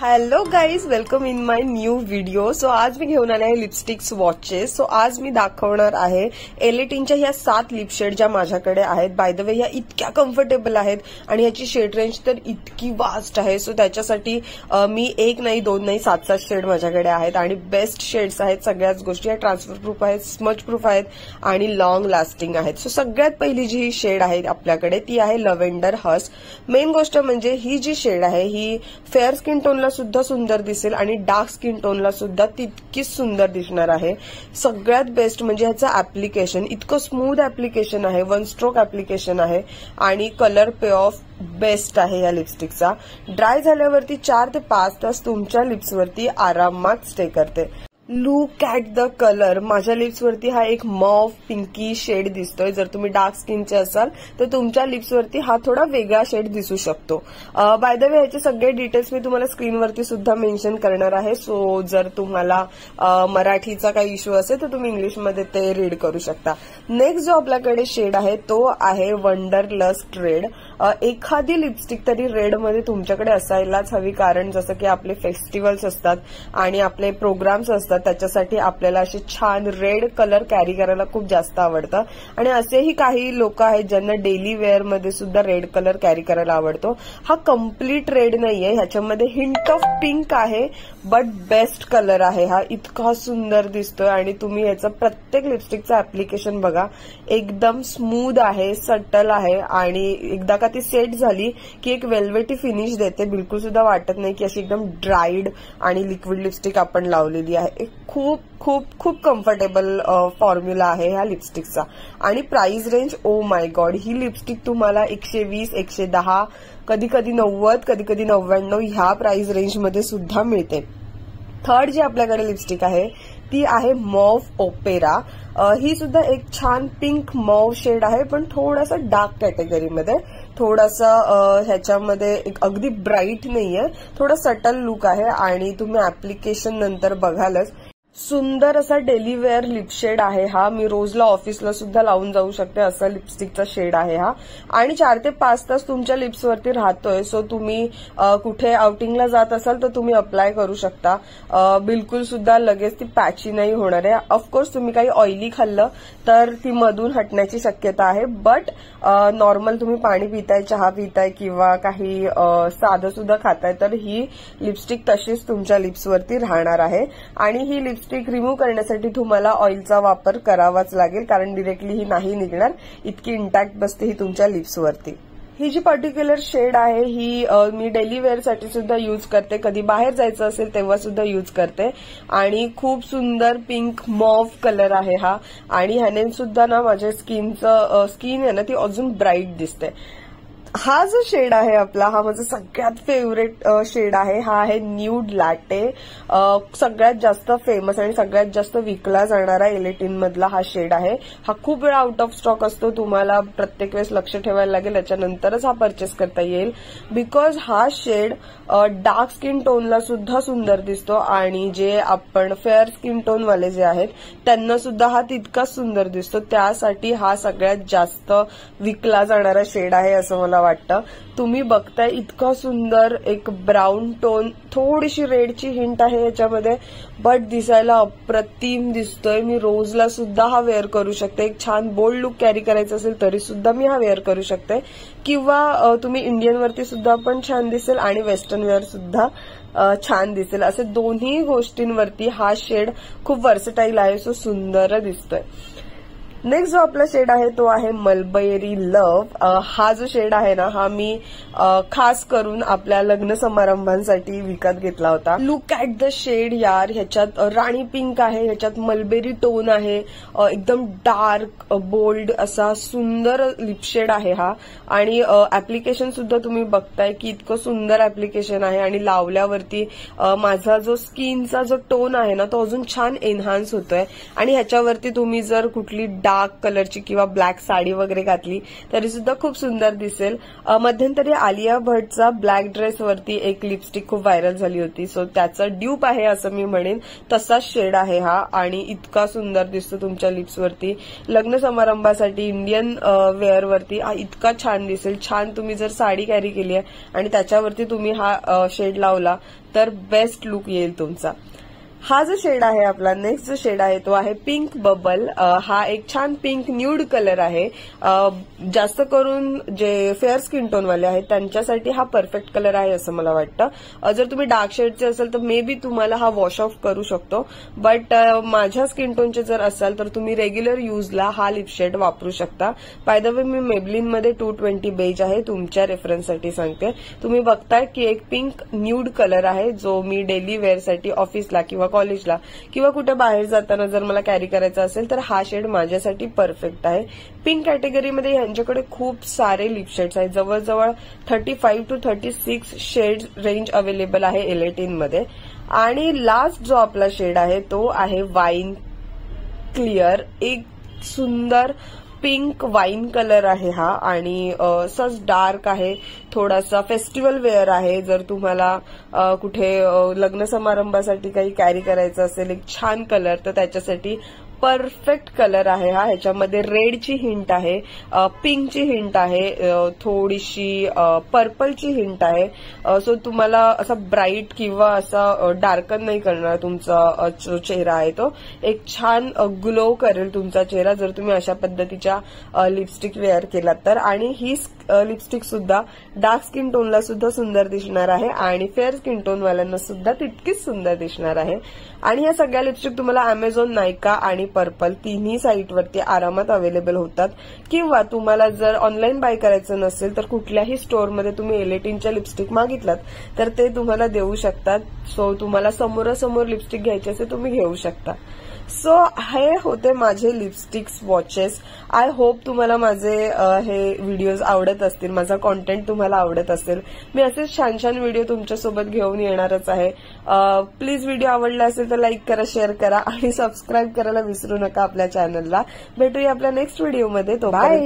Hello guys, welcome in my new video. So आज मी घेऊन आले आहे लिपस्टिक स्वॉचेस. सो आज मी दाखवणार आहे एलेटिनच्या ह्या 7 लिप शेड ज्या माझ्याकडे आहेत. बाय द वे ह्या इतक्या कम्फर्टेबल आहेत आणि ह्याची शेड रेंज तर इतकी वास्ट आहे. सो त्याच्यासाठी मी 1 नाही 2 नाही 7 शेड माझ्याकडे आहेत आणि बेस्ट शेड्स आहेत. सगळ्याच गोष्टी आहेत, ट्रान्सफर प्रूफ आहेत, स्मच प्रूफ आहेत आणि लॉंग लास्टिंग आहेत. सो सगळ्यात पहिली जी शेड आहे आपल्याकडे ती आहे लव्हेंडर हस्क. मेन गोष्ट म्हणजे ही जी शेड आहे ही फेअर स्किन टोनला सुद्धा सुंदर दिसेल आणि डार्क स्किन टोनला सुद्धा तितकीच सुंदर दिसणार आहे. सगळ्यात बेस्ट म्हणजे ह्याचं ऍप्लिकेशन इतकं स्मूथ ऍप्लिकेशन आहे, 1 स्ट्रोक ऍप्लिकेशन आहे आणि कलर पे ऑफ बेस्ट आहे या लिपस्टिकचा. ड्राय झाल्यावरती 4 ते 5 तास तुमच्या लिप्सवरती आरामात स्टे करते. Look at the colour. माझ्या लिप्सवरती हा एक मॉव पिंकी शेड दिसतोय. जर तुम्ही डार्क स्किनचे असाल तर तुमच्या लिप्सवरती हा थोडा वेगळा शेड दिसू शकतो. बाय द वे ह्याचे सगळे डिटेल्स मी तुम्हाला स्क्रीनवरती सुद्धा मेन्शन करणार आहे. सो जर तुम्हाला मराठीचा काही इश्यू असेल तर तुम्ही इंग्लिशमध्ये ते रीड करू शकता. नेक्स्ट जो आपल्याकडे शेड आहे तो आहे वंडरलस्ट रेड. एखादी लिपस्टिक तरी रेडमध्ये तुमच्याकडे असायलाच हवी, कारण जसं की आपले फेस्टिवल्स असतात आणि आपले प्रोग्राम्स असतात त्याच्यासाठी आपल्याला असे छान रेड कलर कॅरी करायला खूप जास्त आवडतं. आणि असेही काही लोक आहेत ज्यांना डेली वेअर मध्ये सुद्धा रेड कलर कॅरी करायला आवडतो. हा कम्प्लीट रेड नाहीये, ह्याच्यामध्ये हिंट ऑफ पिंक आहे, बट बेस्ट कलर आहे हा. इतका सुंदर दिसतोय आणि तुम्ही याचं प्रत्येक लिपस्टिकचं ऍप्लिकेशन बघा, एकदम स्मूथ आहे, सटल आहे आणि एकदा का ती सेट झाली की एक वेल्वेटी फिनिश देते. बिलकुल सुद्धा वाटत नाही की अशी एकदम ड्राईड आणि लिक्विड लिपस्टिक आपण लावलेली आहे. खूप खूप खूप कम्फर्टेबल फॉर्म्युला आहे ह्या लिपस्टिकचा. आणि price range, oh my God, he lipstick तुम्हाला 120, 110, कधी कधी 90, कधी कधी 99 ह्या प्राइस रेंजमध्ये सुद्धा मिळते. थर्ड जी आपल्याकडे लिपस्टिक आहे ती आहे मॉव ओपेरा. ही सुद्धा एक छान पिंक मॉव शेड आहे, पण थोडासा डार्क कॅटेगरीमध्ये. थोडासा ह्याच्यामध्ये एक अगदी ब्राईट नाहीये, थोडा सटल लुक आहे आणि तुम्ही ऍप्लिकेशन नंतर बघालच. सुंदर असा डेली वेअर लिप शेड आहे हा. मी रोजला ऑफिसला सुद्धा लावून जाऊ शकते असा लिपस्टिकचा शेड आहे हा. आणि 4 ते 5 तास तुमच्या लिप्सवरती राहतोय. सो तुम्ही कुठे आउटिंगला जात असाल तर तुम्ही अप्लाय करू शकता. बिलकुल सुद्धा लगेच ती पॅची नाही होणार आहे. ऑफकोर्स तुम्ही काही ऑइली खाल्लं तर ती मधून हटण्याची शक्यता आहे, बट नॉर्मल तुम्ही पाणी पिताय, चहा पिताय किंवा काही साधं सुद्धा खाताय तर ही लिपस्टिक तशीच तुमच्या लिप्सवरती राहणार आहे. आणि ही लिपस्टिक रिमूव्ह करण्यासाठी तुम्हाला ऑइलचा वापर करावाच लागेल, कारण डिरेक्टली ही नाही निघणार, इतकी इंटॅक्ट बसते ही तुमच्या लिप्सवरती. ही जी पर्टिक्युलर शेड आहे ही मी डेली वेअरसाठी सुद्धा यूज करते, कधी बाहेर जायचं असेल तेव्हा सुद्धा यूज करते. आणि खूप सुंदर पिंक मॉव कलर आहे हा. आणि ह्याने सुद्धा ना माझ्या स्किन आहे ना ती अजून ब्राईट दिसते. हा जो शेड आहे आपला, हा माझा सगळ्यात फेवरेट शेड आहे. हा आहे न्यूड लॅटे. सगळ्यात जास्त फेमस आणि सगळ्यात जास्त विकला जाणारा एलेटिन मधला हा शेड आहे. हा खूप वेळा आउट ऑफ स्टॉक असतो, तुम्हाला प्रत्येक वेळेस लक्ष ठेवायला लागेल, त्याच्यानंतरच हा परचेस करता येईल. बिकॉज हा शेड डार्क स्किन टोनला सुद्धा सुंदर दिसतो आणि जे आपण फेअर स्किन टोन वाले जे आहेत त्यांना सुद्धा हा तितकाच सुंदर दिसतो. त्यासाठी हा सगळ्यात जास्त विकला जाणारा शेड आहे असं मला वाटतं. तुम्ही बघताय इतका सुंदर एक ब्राऊन टोन, थोडीशी रेडची हिंट आहे याच्यामध्ये, बट दिसायला अप्रतिम दिसतोय. मी रोजला सुद्धा हा वेअर करू शकते. एक छान बोल्ड लुक कॅरी करायचं असेल तरी सुद्धा मी हा वेअर करू शकते, किंवा तुम्ही इंडियन वरती सुद्धा पण छान दिसेल आणि वेस्टर्न वेअर सुद्धा छान दिसेल. असे दोन्ही गोष्टींवरती हा शेड खूप वर्सटाईल आहे. सो सुंदर दिसतोय. नेक्स्ट जो आपला शेड आहे तो आहे मलबेरी लव्ह. हा जो शेड आहे ना हा मी खास करून आपल्या लग्न समारंभांसाठी विकत घेतला होता. लुक ॲट द शेड यार. ह्याच्यात राणी पिंक आहे, ह्याच्यात मलबेरी टोन आहे, एकदम डार्क बोल्ड असा सुंदर लिप शेड आहे हा. आणि ऍप्लिकेशन सुद्धा तुम्ही बघताय की इतकं सुंदर ऍप्लिकेशन आहे आणि लावल्यावरती माझा जो स्किनचा जो टोन आहे ना तो अजून छान एनहान्स होतोय. आणि ह्याच्यावरती तुम्ही जर कुठली डार्क कलरची किंवा ब्लॅक साडी वगैरे घातली तरी सुद्धा खूप सुंदर दिसेल. मध्यंतरी आलिया भट्टचा ब्लॅक ड्रेस वरती एक लिपस्टिक खूप व्हायरल झाली होती, सो त्याचं ड्यूप आहे असं मी म्हणेन. तसाच शेड आहे हा आणि इतका सुंदर दिसतो तुमच्या लिप्स वरती. लग्न समारंभासाठी इंडियन वेअर वरती इतका छान दिसेल. छान तुम्ही जर साडी कॅरी केली आहे आणि त्याच्यावरती तुम्ही हा शेड लावला तर बेस्ट लुक येईल तुमचा. हा जो शेड आहे आपला नेक्स्ट जो शेड आहे तो आहे पिंक बबल. हा एक छान पिंक न्यूड कलर आहे. जास्त करून जे फेअर स्किन टोन वाले आहेत त्यांच्यासाठी हा परफेक्ट कलर आहे असं मला वाटतं. जर तुम्ही डार्क शेडचे असाल तर मे बी तुम्हाला हा वॉश ऑफ करू शकतो, बट माझ्या स्किन टोनचे जर असाल तर तुम्ही रेग्युलर युजला हा लिप शेड वापरू शकता. By the way me Maybelline मध्ये 220 बेज आहे, तुमच्या रेफरन्ससाठी सांगते. तुम्ही बघताय की एक पिंक न्यूड कलर आहे जो मी डेली वेअरसाठी ऑफिसला किंवा कॉलेजला किंवा कुठे बाहेर जाताना जर मला कॅरी करायचा असेल तर हा शेड माझ्यासाठी परफेक्ट आहे. पिंक कॅटेगरीमध्ये यांच्याकडे खूप सारे लिप शेड्स आहेत. जवळजवळ 35 to 36 शेड रेंज अवेलेबल आहे एल18 मध्ये. आणि लास्ट जो आपला शेड आहे तो आहे वाईन क्लिअर. एक सुंदर पिंक वाईन कलर आहे हा आणि असंच डार्क आहे, थोडासा फेस्टिवल वेअर आहे. जर तुम्हाला कुठे लग्न समारंभासाठी काही कॅरी करायचं असेल एक छान कलर तर त्याच्यासाठी परफेक्ट कलर आहे हा. ह्याच्यामध्ये रेडची हिंट आहे, पिंकची हिंट आहे, थोडीशी पर्पलची हिंट आहे. सो तुम्हाला असा ब्राईट किंवा असा डार्कन नाही करणार तुमचा जो चेहरा आहे तो. एक छान ग्लो करेल तुमचा चेहरा जर तुम्ही अशा पद्धतीच्या लिपस्टिक वेअर केलात तर. आणि ही लिपस्टिक सुद्धा डार्क स्किन टोनला सुद्धा सुंदर दिसणार आहे आणि फेअर स्किन टोन वाल्यांना सुद्धा तितकीच सुंदर दिसणार आहे. आणि या सगळ्या लिपस्टिक तुम्हाला अमेझॉन, नायका आणि पर्पल तिन्ही साईटवरती आरामात अवेलेबल होतात. किंवा तुम्हाला जर ऑनलाईन बाय करायचं नसेल तर कुठल्याही स्टोअरमध्ये तुम्ही एल18च्या लिपस्टिक मागितलात तर ते तुम्हाला देऊ शकतात. सो तुम्हाला समोरासमोर लिपस्टिक घ्यायची असेल तुम्ही घेऊ शकता. सो हे होते माझे लिपस्टिक वॉचेस. आय होप तुम्हाला माझे हे व्हिडिओज आवडत असतील, माझा कॉन्टेंट तुम्हाला आवडत असेल. मी असेच छान छान व्हिडिओ तुमच्यासोबत घेऊन येणारच आहे. प्लीज व्हिडिओ आवडला असेल तर लाईक करा, शेअर करा आणि सबस्क्राईब करायला विसरू नका आपल्या चॅनलला. भेटूया आपल्या नेक्स्ट व्हिडिओमध्ये. तो बाय.